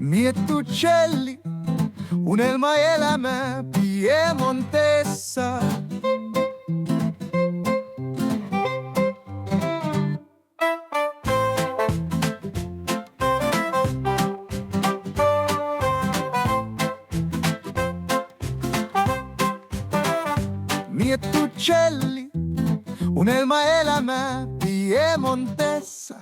Miettucelli, unelmaelämä Piemontessa. Miettucelli, unelmaelämä Piemontessa.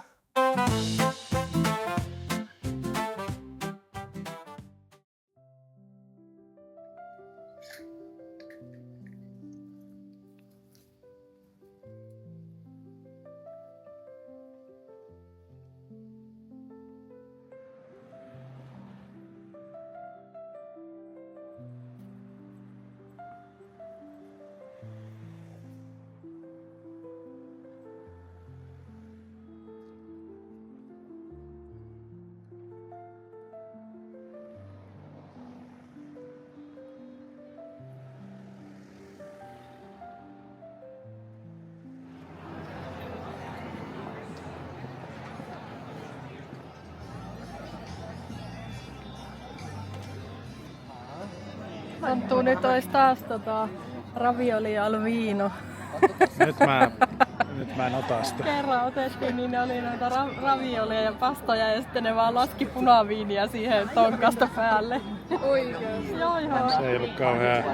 Tonttuu nyt ois taas ravioli al vino. Nyt mä en ota sitä. Kerran otettiin, niin ne oli noita raviolia ja pastoja ja sitten ne vaan laski punaviiniä siihen tonkasta päälle. Oikein. Joo ihan. Se ei ollut kauhean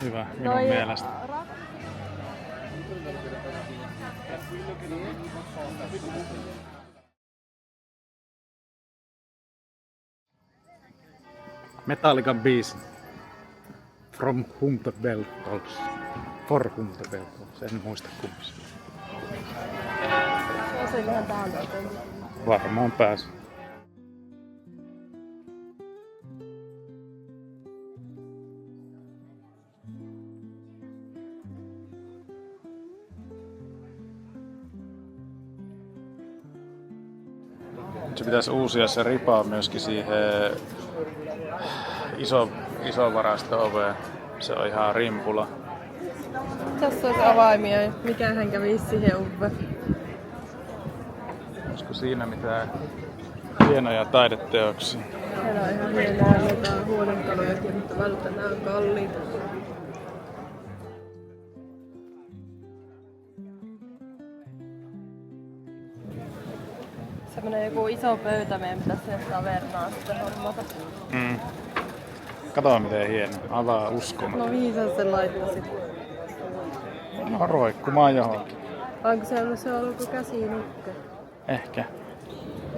hyvä minun mielestä. Metallican biisi. From Whom the Bell Tolls. For Whom the Bell Tolls. En muista kummassa. Osinkohan täältä? Varmaan pääsi. Se pitäisi uusia se ripa myöskin siihen iso varasto-oveen. Se on ihan rimpula. Tässä olisi avaimia. Mikähän kävisi siihen uve? Olisiko siinä mitään hienoja taideteoksia? Siellä on ihan hienoja jotain huonekalojakin, mutta välttämättä nämä on kalliita. Semmoinen joku iso pöytä meidän pitäisi sinne tavernaan sitten hommata. Kato miten hieno. Avaa uskomaton. No mihin sä sen laittasit? No roikkumaan johonkin. Onko se ollut kuin käsinukke? Ehkä.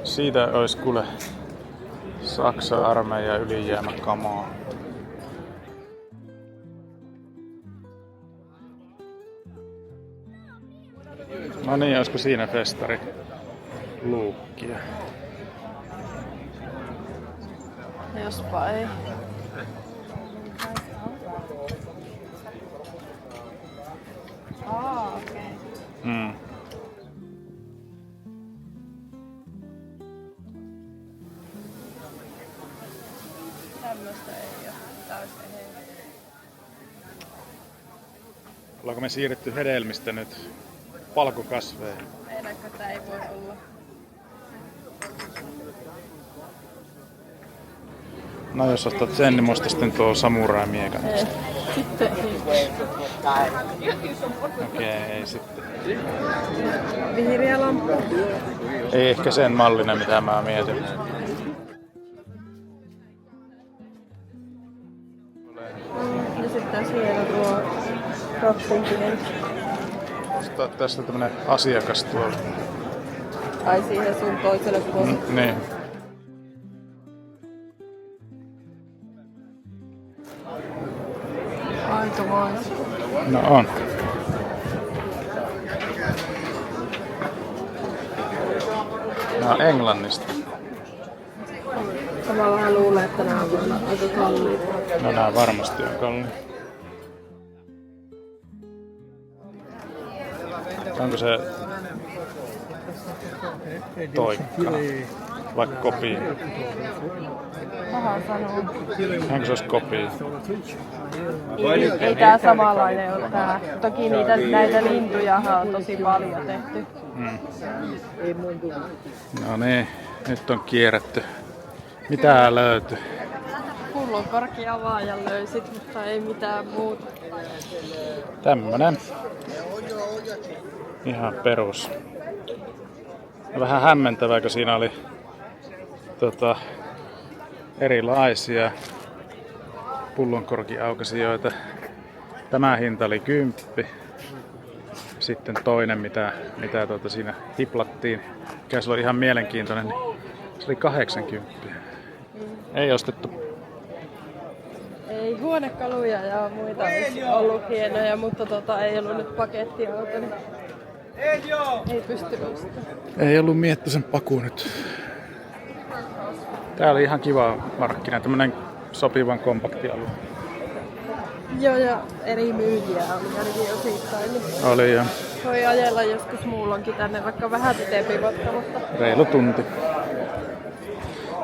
Siitä olisi kuule Saksan armeijan ylijäämä kamaa. No niin, olisiko siinä festari luukkia? Jospa ei. Okei. Tämmöstä ei oo täysin heillä. Ollaanko me siirretty hedelmistä nyt palkokasveihin? Meidänkö tää ei voi olla? No jos ostat sen, niin muista sitten tuo samurai-miekan. Ei. Sitten ei. Okei, sitten. Vihreä lamppu. Ei ehkä sen mallinen, mitä mä mietin. Ja sitten siellä tuo roppunkinen. Ostaa tästä tämmönen asiakas tuolla. Ai siihen sun toiselle puolelle. Niin. Aika vois. No on. Nää on Englannista. Mä vähän luulen, että nämä on vielä aika kalliita. No nää varmasti on kalliita. Onko se toikkana? Vaikka kopii? Paha sanoa. Onko se olisi kopii? Ei tää samanlainen ole tää. Toki näitä lintujahan on tosi paljon tehty. No niin, nyt on kierretty Mitä löytyi? Pullonkorki avaajan löysit, mutta ei mitään muuta. Tämmönen. Ihan perus. Vähän hämmentävää, kun siinä oli erilaisia pullonkorkiaukaisijoita. Tämä hinta oli 10. Sitten toinen, mitä siinä hiplattiin, mikä se oli ihan mielenkiintoinen, niin se oli 80. Ei ostettu. Ei huonekaluja ja muita olisi ollut hienoja, mutta ei ollut nyt pakettiauto, niin ei pysty ostamaan. Ei ollut Miettosen paku nyt. Tää oli ihan kiva markkina, tämmönen sopivan kompakti alue. Joo, ja eri myyjiä oli ainakin osittain. Niin Oli jo. voi ajella joskus muulloinkin tänne, vaikka vähän pitempi matka, mutta Reilu tunti.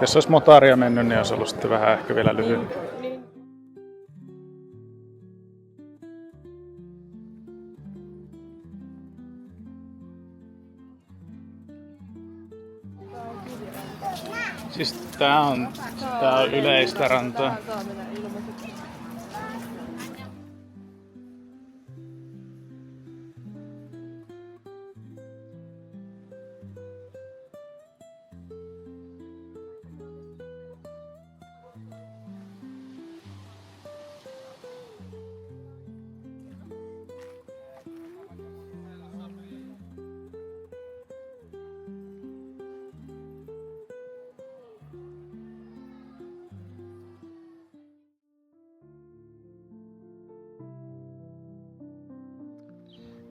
Jos olisi motaria mennyt, niin olisi ollut sitten vähän ehkä vielä lyhyempi. niin. Siis tää on yleistä rantaa. Tähän saa mennä ilmaiseksi.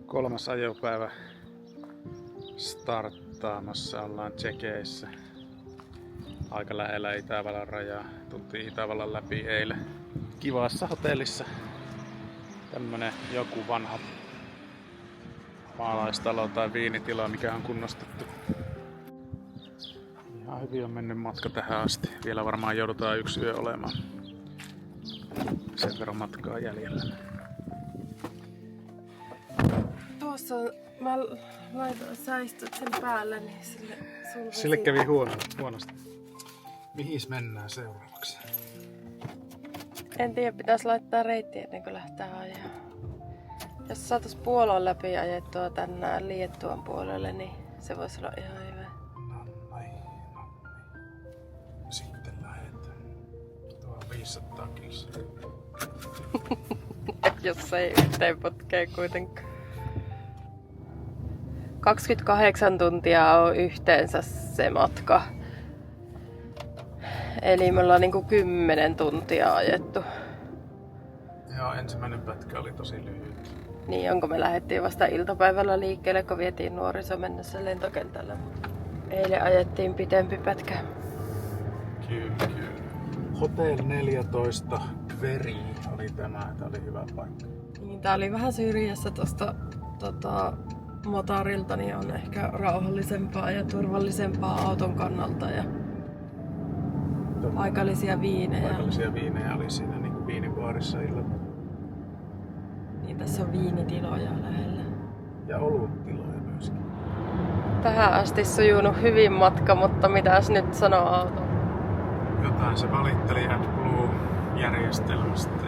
Kolmas ajopäivä starttaamassa, ollaan Tsekeissä. Aika lähellä Itävallan rajaa. Tultiin Itävallan läpi eilen kivassa hotellissa. Tämmönen joku vanha maalaistalo tai viinitila, mikä on kunnostettu. Ihan hyvin on mennyt matka tähän asti. Vielä varmaan joudutaan 1 yö olemaan. Sen verran matkaa jäljellä. Tuossa mä säistöt sen päällä, niin Sille kävi huonosti. Mihin mennään seuraavaksi? En tiedä, pitäisi laittaa reitti ennen kuin lähtee ajaa. Jos saatais Puolan läpi ajettua tänään Liettuan puolelle, niin se voisi olla ihan hyvä. No. Sitten lähdetään. Tuo on 500 kilsaa. Jos ei yhteen potkee kuitenkaan. 28 tuntia on yhteensä se matka. Eli me ollaan niinku 10 tuntia ajettu. Joo, ensimmäinen pätkä oli tosi lyhyt. Niin, onko me lähdettiin vasta iltapäivällä liikkeelle, kun vietiin nuoriso mennessä lentokentällä. Eilen ajettiin pitempi pätkä. Kyllä. Hotel 14 Kveri oli tämä. Tämä oli hyvä paikka. Niin, tää oli vähän syrjässä tosta motarilta, niin on ehkä rauhallisempaa ja turvallisempaa auton kannalta. Ja paikallisia viinejä. Paikallisia viinejä oli siinä niin kuin viinibaarissa illalla. Niin, tässä on viinitiloja lähellä. Ja oluttiloja myöskin. Tähän asti sujunut hyvin matka, mutta mitäs nyt sanoo auto? Jotain se valitteli AdBlue-järjestelmästä.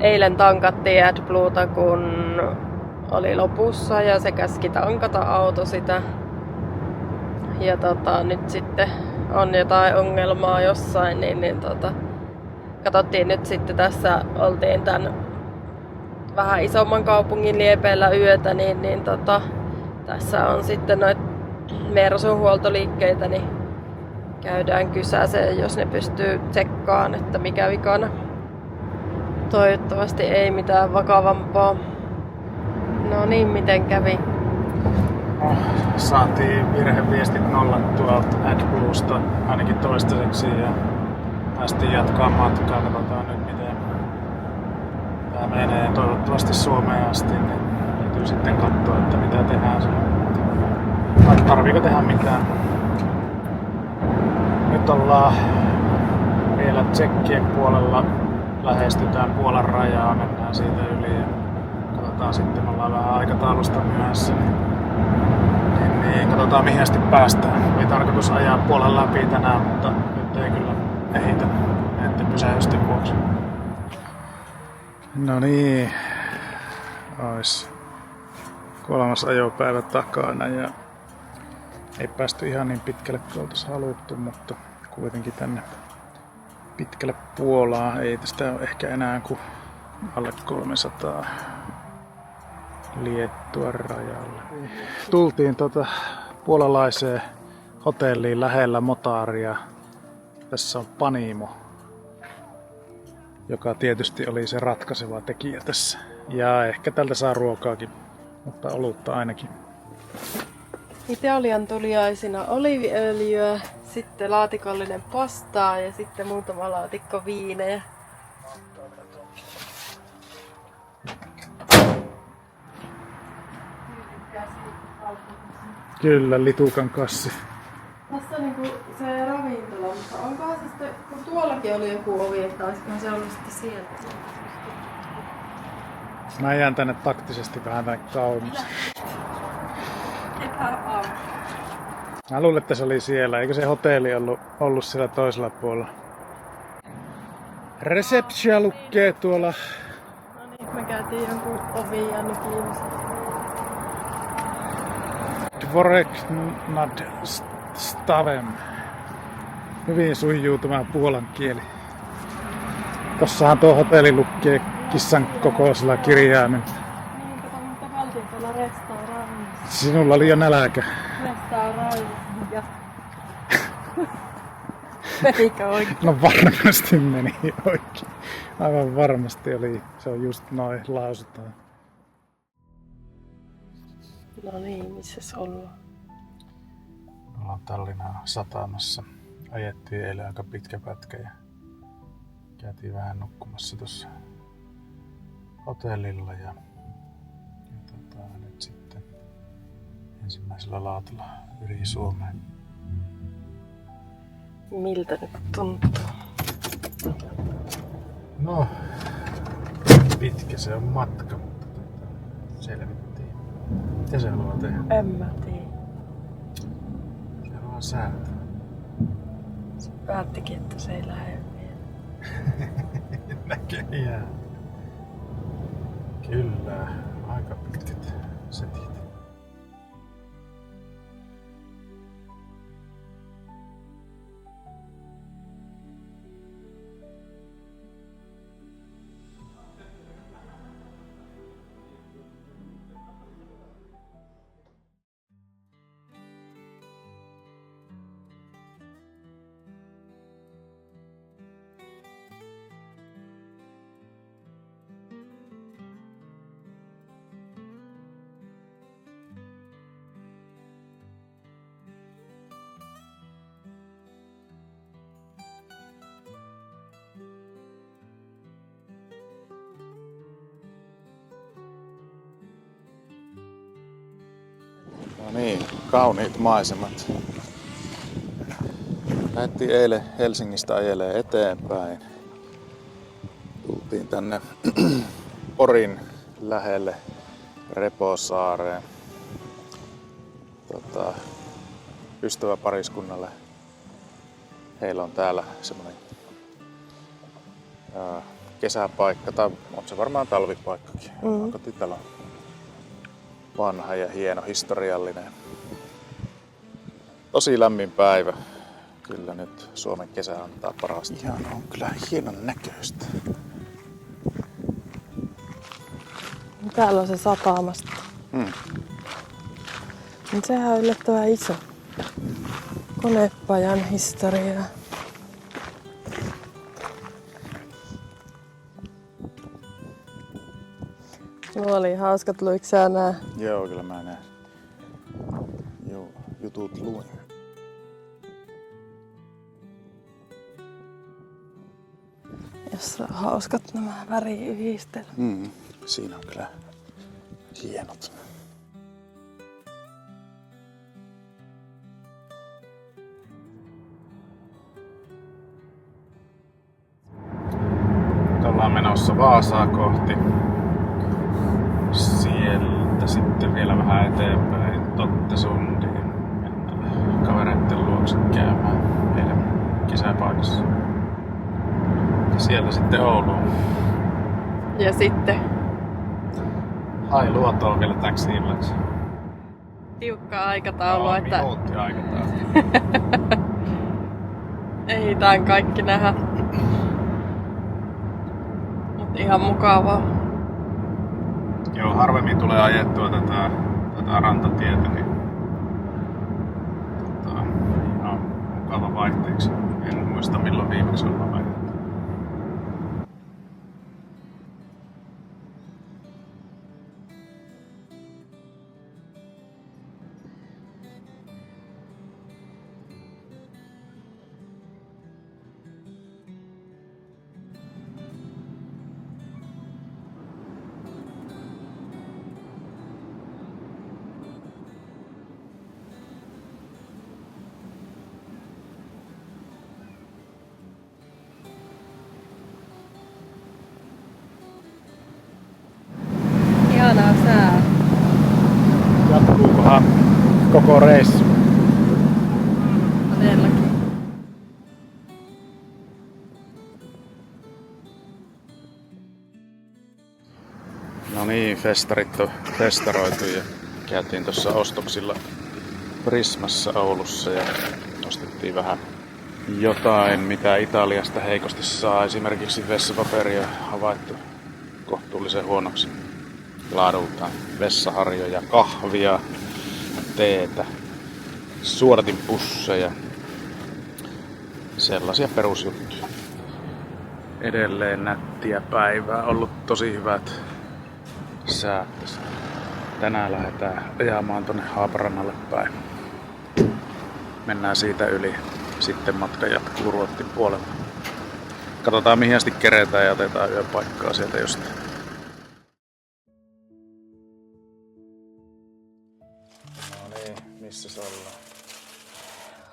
Eilen tankattiin AdBlueta, kun oli lopussa ja se käski tankata auto sitä. Ja nyt sitten on jotain ongelmaa jossain, niin katsottiin nyt sitten tässä, oltiin tän vähän isomman kaupungin liepeillä yötä, niin tässä on sitten noit Mersun huoltoliikkeitä, niin käydään kysäseen, jos ne pystyy tsekkaamaan, että mikä vikana. Toivottavasti ei mitään vakavampaa. No niin, miten kävi? Saatiin virheviestit nollattua AdBluesta ainakin toistaiseksi ja päästiin jatkaa matkaa. Katsotaan nyt miten tämä menee. Toivottavasti Suomeen asti, niin täytyy sitten katsoa, että mitä tehdään siellä. Tarviiko tehdä mitään? Nyt ollaan vielä Tsekkien puolella. Lähestytään Puolan rajaa, mennään siitä yli ja katsotaan sitten, me ollaan vähän aikataulusta myöhässä. Niin katsotaan mihin asti päästään. Ei tarkoitus ajaa Puolan läpi tänään, mutta nyt ei kyllä ehitä näiden pysähysten vuoksi. No niin, ois 3. ajopäivä takana ja ei päästy ihan niin pitkälle kuin oltais haluttu, mutta kuitenkin tänne pitkälle Puolaan. Ei tästä ole ehkä enää kuin alle 300 Liettuan rajalle. Tultiin puolalaiseen hotelliin lähellä Motaria. Tässä on Panimo, joka tietysti oli se ratkaiseva tekijä tässä. Ja ehkä tältä saa ruokaakin, mutta olutta ainakin. Italian tuliaisina oliiviöljyä, sitten laatikollinen pastaa ja sitten muutama laatikko viinejä. Kyllä, litukan kassi. Tässä on niinku se ravintola, mutta onkohan se sitten, kun tuollakin oli joku ovi, että olisikohan se ollut sitten sieltä? Mä jään tänne taktisesti vähän tänne kauemmas. Mä luulen, että se oli siellä. Eikö se hotelli ollut siellä toisella puolella? Reseptia lukee tuolla. No niin, me käytiin jonkun ovi ja nyt kiinni. Dvorek nad Stavem. Hyvin sujuu tämä puolan kieli. Tossahan tuo hotelli lukee kissan kokoisella kirjaimen. Niin, kato, mutta valtiin tuolla restaurantissa. Sinulla oli jo nälkä. Restaurantissa. Menikö oikein? No varmasti meni oikein. Aivan varmasti oli. Se on just noin lausutaan. No niin, missäs ollaan? Ollaan Tallinnan satamassa. Ajettiin eilen aika pitkä pätkä ja käytiin vähän nukkumassa tuossa hotellilla ja nyt sitten ensimmäisellä laatulla yli Suomeen. Miltä nyt tuntuu? No, pitkä se on matka, mutta selvittiin. Mitä se haluaa tehdä? En mä tiedä. Se haluaa säätää. Se päättikin, että se ei lähde vielä. Näköjään. Kyllä, aika pitkät setit. No niin, kauniit maisemat. Lähdettiin eilen Helsingistä ajelee eteenpäin. Tultiin tänne Porin lähelle Reposaareen. Ystäväpariskunnalle. Heillä on täällä semmonen kesäpaikka, tai on se varmaan talvipaikkakin. Kotitalo. Vanha ja hieno, historiallinen. Tosi lämmin päivä. Kyllä nyt Suomen kesä antaa parasta. Ihan on kyllä hienon näköistä. Täällä on se satamasta. Mutta sehän on yllättävän iso. Konepajan historiaa. Nuo oli hauskat, luiks sä nää? Joo, kyllä mä näen. Joo, jutut luin. Jossa on hauskat nämä väriyhdistelmät. Siinä on kyllä hienot. Nyt ollaan menossa Vaasaa kohti. Sieltä sitten vielä vähän eteenpäin Tottesundiin. Mennään kavereitten luokse käymään heidän kesäpaikassa. sieltä sitten Ouluun. Ja sitten Hailuotoon vielä täksi illaksi. tiukkaa aikataulua, että Minuutti aikataulu. ehditään kaikki nähdä. Mut ihan mukavaa. Joo, harvemmin tulee ajettua tätä rantatietä, niin ihan mukava vaihteeksi. En muista milloin viimeksi ollaan ajettu. Ihanaa sää. Jatkuukohan koko reissu? Todellakin. No niin, festarit on festaroitu ja käytiin tuossa ostoksilla Prismassa Oulussa ja ostettiin vähän jotain, mitä Italiasta heikosti saa. Esimerkiksi vessapaperi on havaittu kohtuullisen huonoksi laadultaan. Vessaharjoja, kahvia, teetä, suodatinpusseja. Sellaisia perusjuttuja. Edelleen nättiä päivää. Ollut tosi hyvät säät tässä. Tänään lähdetään ajamaan tonne Haaparannalle päin. Mennään siitä yli. Sitten matka jatkuu Ruotsin puolella. Katsotaan mihin asti keretään ja otetaan yöpaikkaa sieltä jostain. No niin, missä ollaan?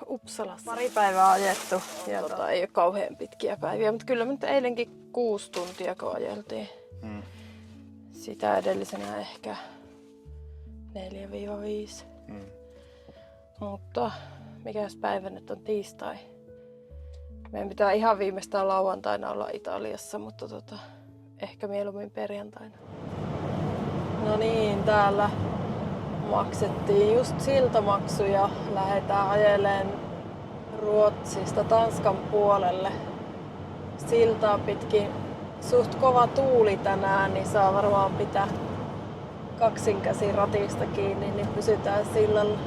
Uppsalassa. Pari päivää ajettu ja ei ole kauhean pitkiä päiviä, mutta kyllä me nyt eilenkin 6 tuntia kun ajeltiin. Sitä edellisenä ehkä 4-5. Mutta mikäs päivä nyt on tiistai? Meidän pitää ihan viimeistään lauantaina olla Italiassa, mutta ehkä mieluummin perjantaina. No niin, täällä maksettiin just siltamaksu ja lähdetään ajeleen Ruotsista Tanskan puolelle. Siltaa pitkin suht kova tuuli tänään, niin saa varmaan pitää kaksin käsin ratista kiinni, niin pysytään sillalla.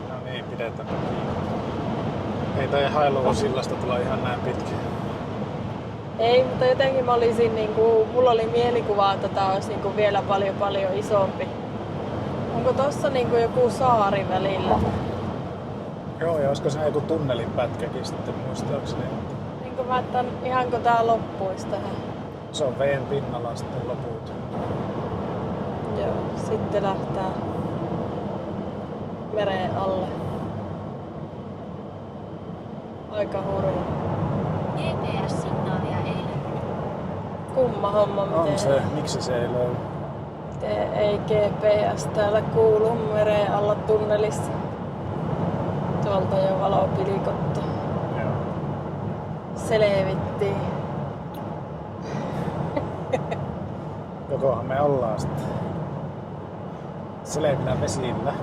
No niin, pidetään kiinni. Ei tai Hailuodon sillasta tulla ihan näin pitkä. Ei, mutta jotenkin mä olisin mulla oli mielikuva, että tää olisi vielä paljon isompi. Onko tossa joku saari välillä? Joo, ja olisiko se joku tunnelin pätkäkin sitten muistaakseni. Mä että ihanko tää loppuisi tähän? Se on veen pinnalla sitten loput. Joo, sitten lähtää mereen alle. Aika hurja. GPS-signaalia ei löydy. Kumma homma, miten On se, miksi se ei löydy? ei GPS täällä kuulu mereen alla tunnelissa. Tuolta jo valo pilikottaa. Joo. Selvittiin. Jokohan me ollaan sitten selvillä vesillä.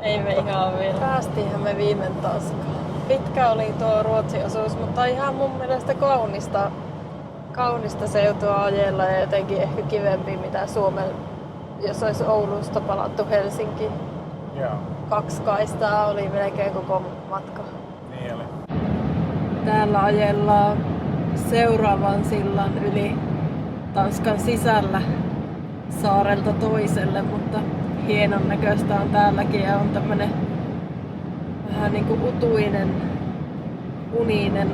Ei me ihan vielä. Päästiinhän me viimein Tanskaan. Pitkä oli tuo Ruotsin osuus, mutta ihan mun mielestä kaunista seutua ajella ja jotenkin ehkä kivempi mitä Suomen, jos olisi Oulusta palattu Helsinkiin. Joo, 2 kaistaa oli melkein koko matka. niin oli. Täällä ajellaan seuraavan sillan yli Tanskan sisällä saarelta toiselle, mutta hienon näköistä on täälläkin ja on tämmönen vähän niinku utuinen, uninen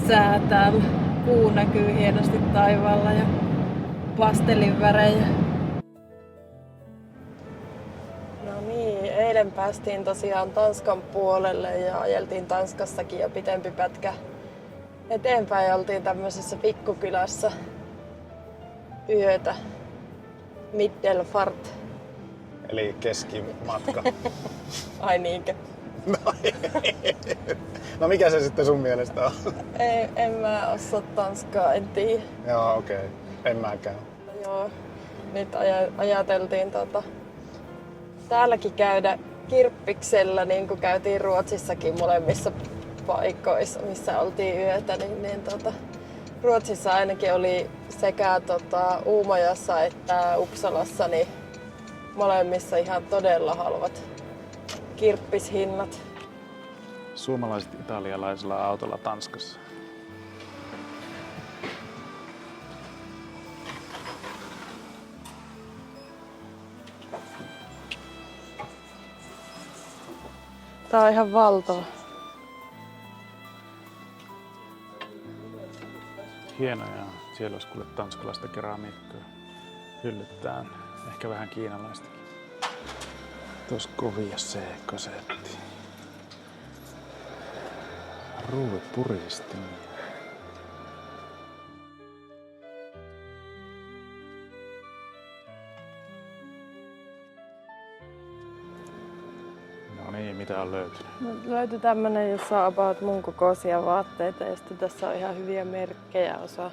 sää täällä. Kuu näkyy hienosti taivaalla ja pastelin värejä. No niin, eilen päästiin tosiaan Tanskan puolelle ja ajeltiin Tanskassakin jo pitempi pätkä eteenpäin. Oltiin tämmöisessä pikkukylässä yötä. Middelfart. Eli keskimatka. Ai niinkö? No mikä se sitten sun mielestä on? En mä osaa tanskaa, en tiedä. Joo, okei. En mäkään. Joo, nyt ajateltiin täälläkin käydä kirppiksellä, niin kuin käytiin Ruotsissakin molemmissa paikoissa, missä oltiin yötä. Ruotsissa ainakin oli sekä Uumajassa että Uppsalassa niin molemmissa ihan todella halvat kirppishinnat. Suomalaiset italialaisella autolla Tanskassa. Tää on ihan valtava. Hienoja. Siellä olisi kuule tanskalaista keramiikkaa. Hyllyttään ehkä vähän kiinalaistakin. Tuossa kovia C-kasetti. Ruuvipuristimia. No niin, mitä on löytynyt? No, löytyi tämmönen, jossa on about mun kokoisia vaatteita ja sitten tässä on ihan hyviä merkkejä osa.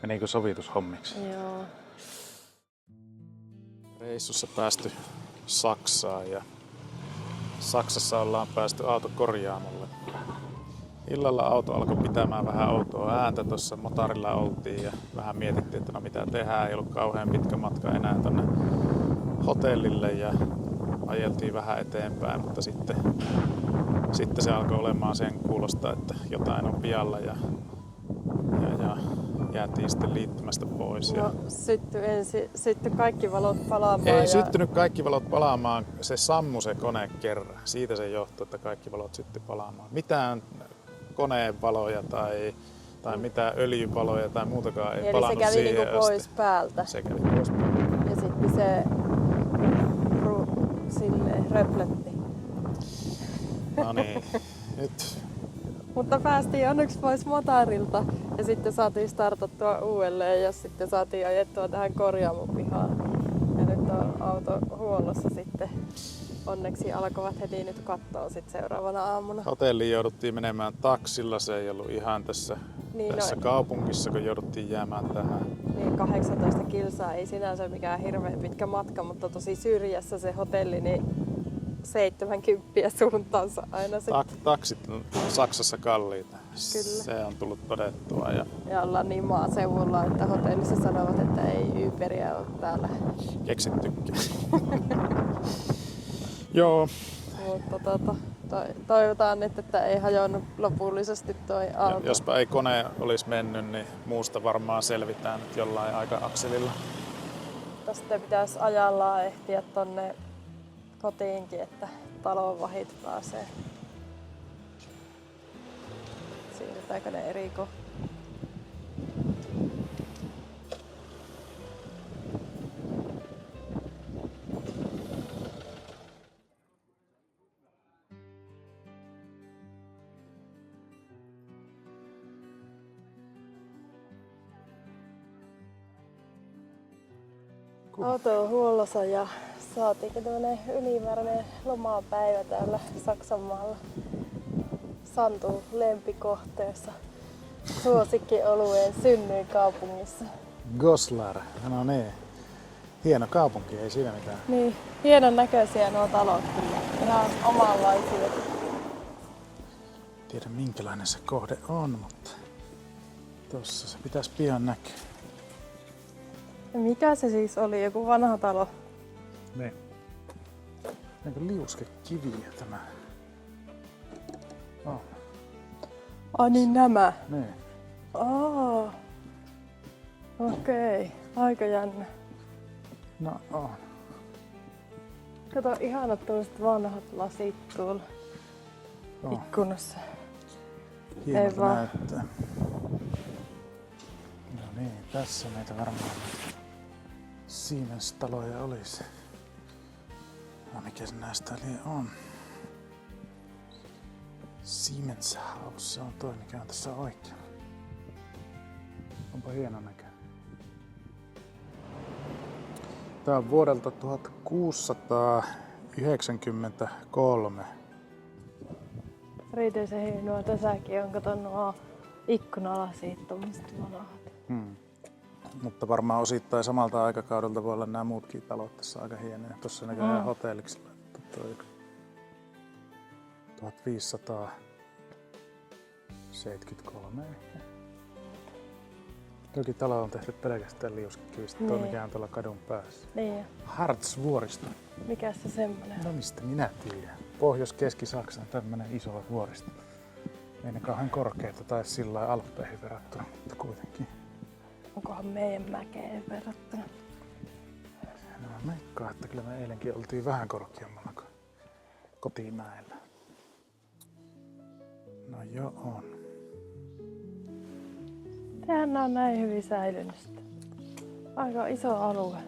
Menikö sovitushommiksi? Joo. Reissussa päästy Saksaan ja Saksassa ollaan päästy autokorjaamolle. Illalla auto alkoi pitämään vähän outoa ääntä. Tuossa motorilla oltiin ja vähän mietittiin, että no mitä tehdään. Ei ollut kauhean pitkä matka enää tonne hotellille ja ajeltiin vähän eteenpäin, mutta sitten se alkoi olemaan sen kuulosta, että jotain on pialla ja jäätiin sitten liittymästä pois. No, syttyi kaikki valot palaamaan. Ei syttynyt kaikki valot palaamaan, se sammui se kone kerran. Siitä se johtui, että kaikki valot syttyi palaamaan. Mitään koneen valoja tai mitään öljyvaloja tai muutakaan ei eli palannut se kävi siihen niinku asti. pois päältä. Se kävi pois päältä. Ja sitten se silleen röpletti. No niin, nyt Mutta päästiin onneksi pois motorilta ja sitten saatiin startattua uudelleen ja sitten saatiin ajettua tähän korjaamon pihaan. Ja nyt on auto huollossa sitten. Onneksi alkoivat heti nyt katsoa sitten seuraavana aamuna. hotelliin jouduttiin menemään taksilla, se ei ollut ihan tässä kaupungissa, kun jouduttiin jäämään tähän. Niin 18 kilsaa ei sinänsä mikään hirveän pitkä matka, mutta tosi syrjässä se hotelli, niin 70 suuntaansa aina se. Taksit on Saksassa kalliita. Kyllä. Se on tullut todettua. Ja ollaan niin maaseudulla, että hotellissa sanovat, että ei Uberia ole täällä. Keksittykään. Joo. Mutta toivotaan, että ei hajonnut lopullisesti toi auto. Jospa ei kone olisi mennyt, niin muusta varmaan selvitään nyt jollain aika-akselilla. Tästä pitäisi ajallaan ehtiä tonne kotiinkin, että talonvahit pääsee. Siirrytäänkö ne eri kohtaan? Auto on huollossa ja saatiinkin tämmönen ylimääräinen lomapäivä täällä Saksanmaalla Santun lempikohteessa suosikkiolueen synnyinkaupungissa. Goslar, no niin. Hieno kaupunki, ei siinä mitään. Niin, hienon näköisiä nuo talot kyllä. Ihan omanlaisia. Tiedä minkälainen se kohde on, mutta tossa se pitäisi pian näkyä. Ja mikä se siis oli? Joku vanha talo? Niin. Onko liuskekiviä tämä? Oh. Ai niin nämä? Niin. Okei. Aika jännä. No on. Kato, ihanat tuollaiset vanhat lasit tuolla ikkunassa. Hienolta vaan. näyttää. No niin, tässä meitä varmaan Siemens-taloja olisi. No mikä se näistä on? Siemens House, se on toi mikä on tässä oikein. Onpa hieno näköinen. Tää on vuodelta 1600 93. Riiteisen hienoa tässäkin on, kato nuo ikkunalasit, tommoset vanhat. Mutta varmaan osittain samalta aikakaudelta voi olla nämä muutkin talot tässä aika hienoja. Tuossa näköjään hotelliksi laittu toi 1573 ehkä. Toki talo on tehty pelkästään liuskekivistä, tuo mikä on tuolla kadun päässä. Niin. Harz-vuoristo. Mikäs se semmonen? No mistä minä tiedän. Pohjois-Keski-Saksan tämmönen iso vuoristo. Ei ne kauhean korkeita tai sillä lailla Alppeihin verrattuna, mutta kuitenkin. Onkohan meidän mäkeen verrattuna? No meikkaa, että kyllä me eilenkin oltiin vähän korkeammalla kuin Kotimäellä. No joo on. Tehän nää on näin hyvin säilynyt sitten. Aika iso alue.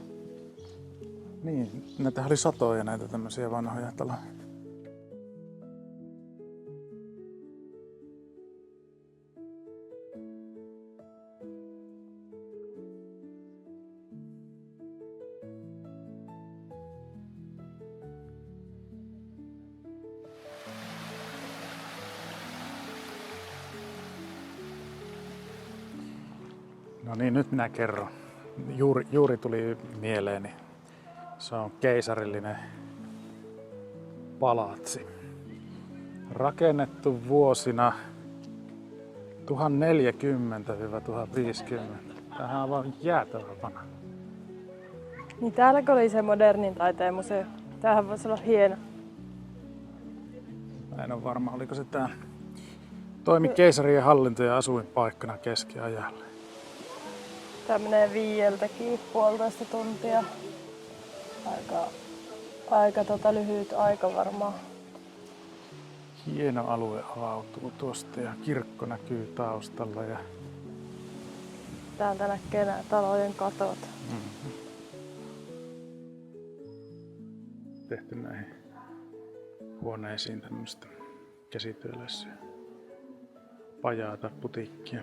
Niin, näitä oli satoja näitä tämmöisiä vanhoja taloja. No niin, nyt minä kerron. Juuri tuli mieleeni. Se on keisarillinen palatsi. Rakennettu vuosina 1040-1050. Tämähän on vaan jäätävän vanha. Niin täälläkö oli se modernin taiteen museo? Tämähän voisi olla hieno. Mä en ole varma, oliko se tää. Toimi keisarien hallinto- ja asuinpaikkana keskiajalle. Tää menee 5,5 tuntia. Aika lyhyt aika varmaan. Hieno alue avautuu tuosta ja kirkko näkyy taustalla. Ja Täältä näkee nämä talojen katot. tehty näihin huoneisiin tämmöistä käsityöläisiä pajaa tai putiikkia.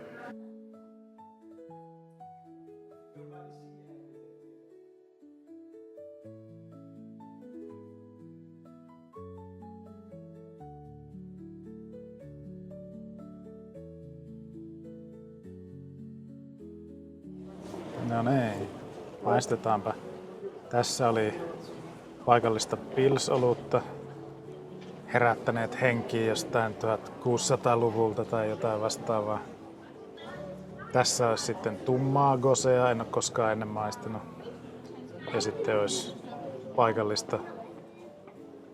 No niin, maistetaanpa. Tässä oli paikallista pilsolutta herättäneet henkiä jostain 1600-luvulta tai jotain vastaavaa. Tässä olisi sitten tummaa gosea, en ole koskaan ennen maistanut. Ja sitten olisi paikallista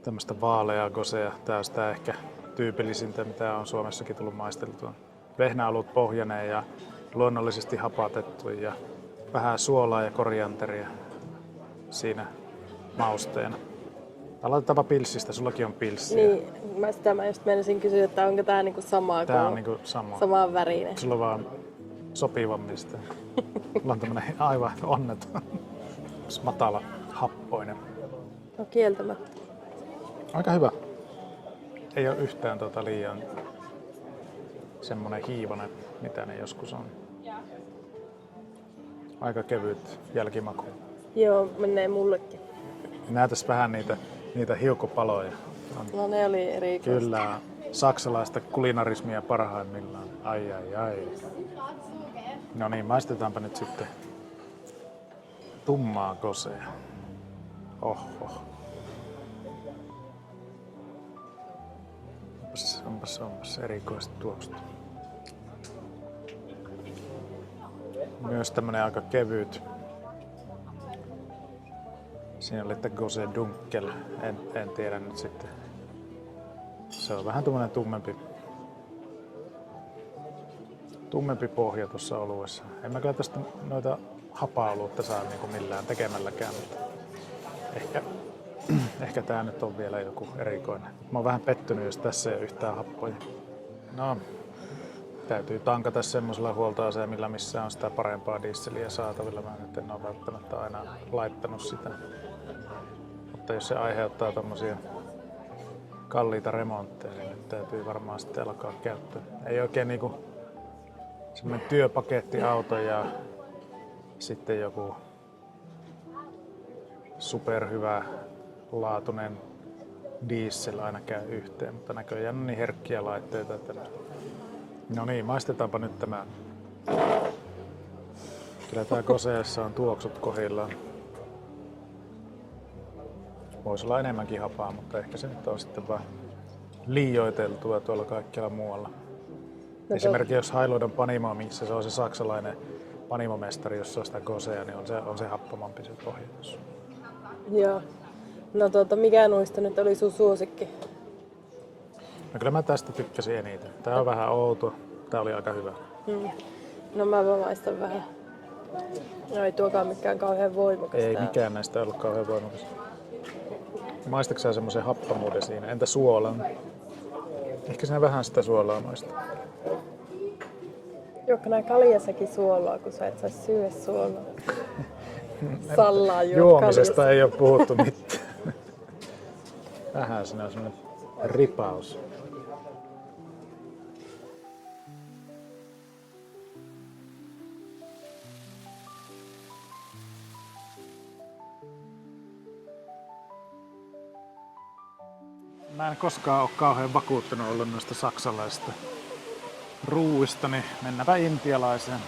tämmöistä vaaleaa gosea. Tämä olisi tämä ehkä tyypillisintä, mitä on Suomessakin tullut maisteltua. Vehnäolut pohjaneen ja luonnollisesti hapatettu ja vähän suolaa ja korianteria siinä mausteena. Aloitetaanpa pilssistä, sullakin on pilssiä. Niin, mä just menisin kysyä, että onko tää niinku sama Tää on kuin niinku sama. samaan värinen. Sulla on vaan sopivammista. Sulla on tämmönen aivan onneton. Matala, happoinen. No kieltämättä. Aika hyvä. Ei ole yhtään liian semmonen hiivainen, mitä ne joskus on. Aika kevyt jälkimaku. Joo, menee mullekin. Näytäs vähän niitä hiukkupaloja. No ne oli erikoista. Kyllä, saksalaista kulinarismia parhaimmillaan. Ai. No niin, maistetaanpa nyt sitten tummaa gosea. Oho. Onpas erikoista tuosta. Myös tämmönen aika kevyt. Siinä oli että Gose Dunkel. En tiedä nyt sitten. Se on vähän tämmönen tummempi pohja tuossa oluessa. En mä kyllä tästä noita hapa-oluutta saa niinku millään tekemälläkään, mutta ehkä tää nyt on vielä joku erikoinen. Mä oon vähän pettynyt, jos tässä ei ole yhtään happoja. No, täytyy tankata semmoisella huoltoasemilla, missä on sitä parempaa dieseliä saatavilla. Mä nyt en ole välttämättä aina laittanut sitä. Mutta jos se aiheuttaa tommosia kalliita remontteja, niin nyt täytyy varmaan sitten alkaa käyttää. Ei oikein niinku semmoinen työpakettiauto ja sitten joku superhyvä laatuinen diesel aina käy yhteen, mutta näköjään on niin herkkiä laitteita, että no niin, maistetaanpa nyt tämä. Kyllä tää Goseessa on tuoksut kohdillaan. Voisi olla enemmänkin hapaa, mutta ehkä se nyt on sitten vaan liioiteltua tuolla kaikkialla muualla. Esimerkiksi jos Hailuodon Panimo, missä se on se saksalainen panimomestari, jos se on sitä Gosea, niin on se happamampi se pohjaus. Joo. No mikä noista nyt oli sun suosikki? No kyllä mä tästä tykkäsin eniten. Tää on vähän outo. Tää oli aika hyvä. No mä maistan vähän. No ei tuokaan mikään kauhean voimakas. Ei mikään näistä ollut kauhean voimakas. Maistatko sä semmoisen happamuuden siinä? Entä suolan? Ehkä siinä vähän sitä suolaa maistaa. Jokka nää kaljassakin suolaa, kun sä et sais syödä suolaa. Sallaa Juomisesta kaljassa. ei ole puhuttu mitään. Vähän siinä on semmoinen ripaus. Mä en koskaan ole kauhean vakuuttunut ollut noista saksalaisista ruuista, niin mennäpä intialaiseen.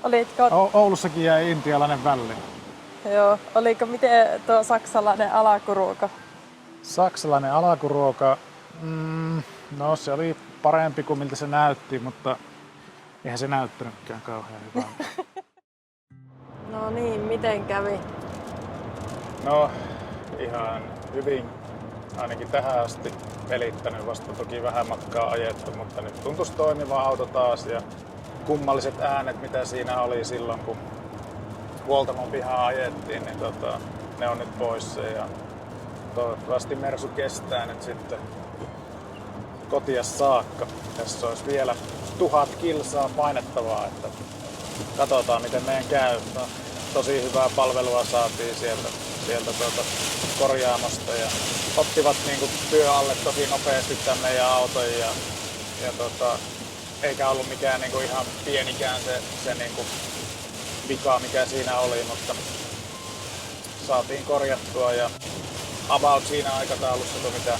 Olitko, Oulussakin jäi intialainen väliin. joo, oliko miten tuo saksalainen alakuruoka? Saksalainen alakuruoka, no se oli parempi kuin miltä se näytti, mutta eihän se näyttänytkään kauhean hyvältä. No niin, miten kävi? No ihan hyvin, ainakin tähän asti pelittänyt, vasta toki vähän matkaa ajettu, mutta nyt tuntuisi toimiva auto taas ja kummalliset äänet mitä siinä oli silloin kun huoltamon pihaa ajettiin, niin ne on nyt poissa ja toivottavasti Mersu kestää nyt sitten kotia saakka. Tässä olisi vielä 1000 kilsaa painettavaa, että katsotaan miten meidän käy. No, tosi hyvää palvelua saatiin sieltä korjaamosta ja ottivat niinku työ alle tosi nopeasti tämän meidän auton ja eikä ollut mikään niinku ihan pienikään se niinku vika mikä siinä oli, mutta saatiin korjattua ja about siinä aikataulussa kuin mitä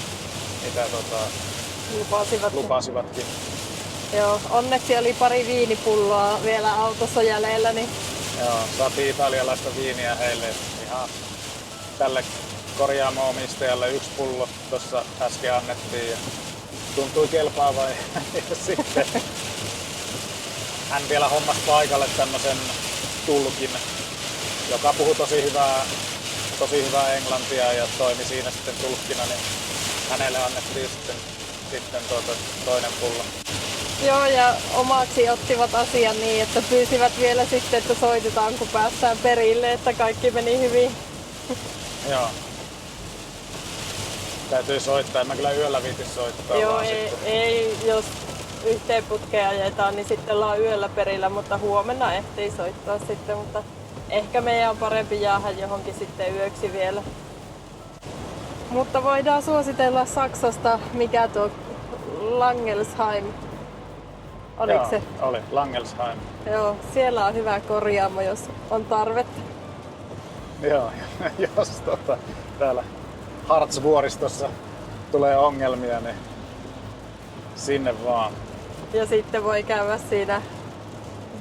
lupasivatkin. Joo, onneksi oli pari viinipulloa vielä autossa jäljellä, niin Joo, saatiin italialaista viiniä heille ihan tälle korjaamo-omistajalle 1 pullo tuossa äsken annettiin ja tuntui kelpaavan ja sitten hän vielä hommasi paikalle tämmösen tulkin, joka puhui tosi hyvää englantia ja toimi siinä sitten tulkkina, niin hänelle annettiin sitten toinen pullo. joo, ja omaksi ottivat asian niin, että pyysivät vielä sitten, että soitetaan kun päästään perille, että kaikki meni hyvin. Joo. Täytyy soittaa, en mä kyllä yöllä viitin soittaa. Joo, vaan ei, jos yhteen putkeen ajetaan, niin sitten ollaan yöllä perillä, mutta huomenna ehtii soittaa sitten, mutta ehkä meidän on parempi jäädä johonkin sitten yöksi vielä. Mutta voidaan suositella Saksasta, mikä tuo Langelsheim. Oliko se? Oli, Langelsheim. Joo, siellä on hyvä korjaamo, jos on tarvetta. Joo, jos täällä Harz-vuoristossa tulee ongelmia, niin sinne vaan. Ja sitten voi käydä siinä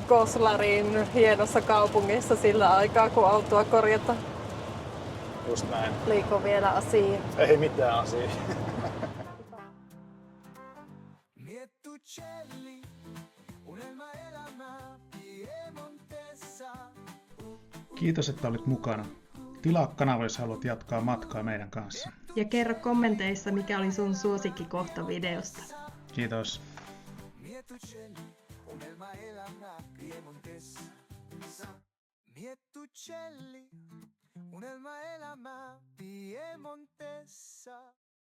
Goslarin hienossa kaupungissa sillä aikaa, kun autoa korjataan. Just näin. Liiko vielä asiaa? Ei mitään asiaa. Miettucelli, unelmaelämä Piemontessa. Kiitos, että olit mukana. Tilaa kanava, jos haluat jatkaa matkaa meidän kanssa. Ja kerro kommenteissa, mikä oli sun suosikkikohta videosta. Kiitos. Miettucelli, unelmaelämä Piemontessa. Miettucelli, unelmaelämä Piemontessa.